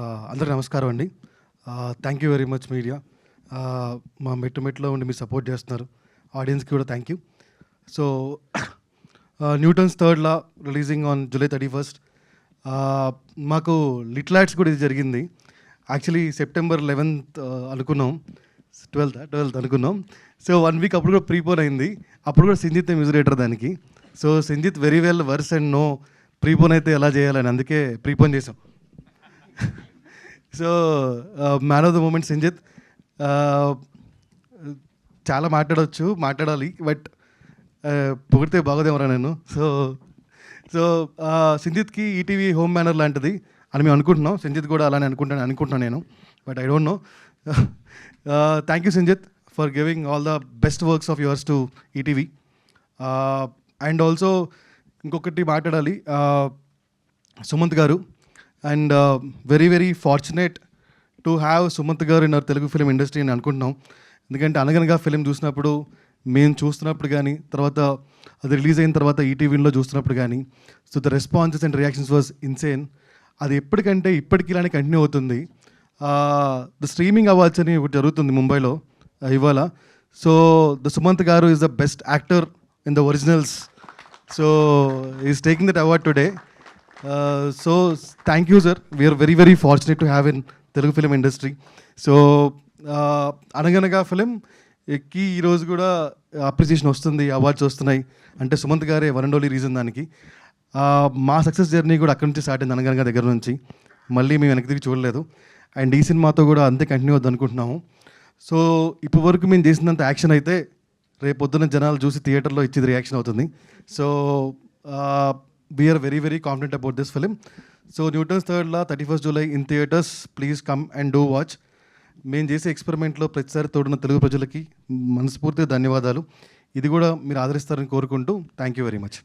అందరికీ నమస్కారం అండి. Thank you very much media. మా మెట్టులో ఉండి మీరు సపోర్ట్ చేస్తున్నారు. ఆడియన్స్కి కూడా thank you. So Newton's third law releasing on July 31st. మాకు లిటిల్ ఆర్ట్స్ కూడా ఇది జరిగింది. యాక్చువల్లీ September 11th అనుకున్నాం, 12th అనుకున్నాం. సో 1 week అప్పుడు కూడా ప్రీపోన్ అయింది. అప్పుడు కూడా సింజిత్ మ్యూజిక్ డైరెక్టర్ దానికి. So Sinjith very well versed and know prepone అయితే ఎలా చేయాలని అందుకే ప్రీపోన్ చేసాం. So man of the moment Sinjith. చాలా మాట్లాడాలి, బట్ పొగిడితే బాగోదేమరా నేను. సో సింజిత్కి ఈటీవీ హోమ్ మేనర్ లాంటిది అని మేము అనుకుంటున్నాం. సింజిత్ కూడా అలానే అనుకుంటున్నాను నేను, but I don't know. Thank you Sinjith for giving all the best works of yours to ETV. And also ఇంకొకటి మాట్లాడాలి, సుమంత్ గారు. And very very fortunate to have Sumanth గారు in our Telugu film industry అని అనుకుంటున్నాం. ఎందుకంటే అనగనగా ఫిలిం చూసినప్పుడు, మేము చూస్తున్నప్పుడు కానీ, తర్వాత అది రిలీజ్ అయిన తర్వాత ఈటీవీలో చూస్తున్నప్పుడు కానీ, so the responses and reactions was insane. అది ఎప్పటికంటే ఇప్పటికి ఇలానే కంటిన్యూ అవుతుంది. ద స్ట్రీమింగ్ అవార్డ్స్ అని ఒకటి జరుగుతుంది ముంబైలో ఇవాళ. సో ద సుమంత్ గారు is the best actor in the originals. So is taking that award today. So thank you sir. We are very very fortunate to have in Telugu film industry. So Anaganaga film ఎక్కి ఈరోజు కూడా appreciation వస్తుంది, awards వస్తున్నాయి అంటే సుమంత్ గారే one and only reason దానికి. మా success journey కూడా అక్కడి నుంచి స్టార్ట్ అయింది, అనగనగా దగ్గర నుంచి. మళ్ళీ మేము వెనక్కి తిరిగి చూడలేదు. అండ్ ఈ సినిమాతో కూడా అంతే కంటిన్యూ అవుద్ది అనుకుంటున్నాము. సో ఇప్పటి వరకు మేము చేసినంత యాక్షన్ అయితే రేపు పొద్దున్న జనాలు చూసి థియేటర్లో ఇచ్చేది రియాక్షన్ అవుతుంది. So we are very very confident about this film. So Newton's third law 31st July in theatres. Please come and do watch. మేము చేసే ఎక్స్పెరిమెంట్లో ప్రతిసారి తోడున్న తెలుగు ప్రజలకి మనస్ఫూర్తిగా ధన్యవాదాలు. ఇది కూడా మీరు ఆదరిస్తారని కోరుకుంటూ థ్యాంక్ యూ వెరీ మచ్.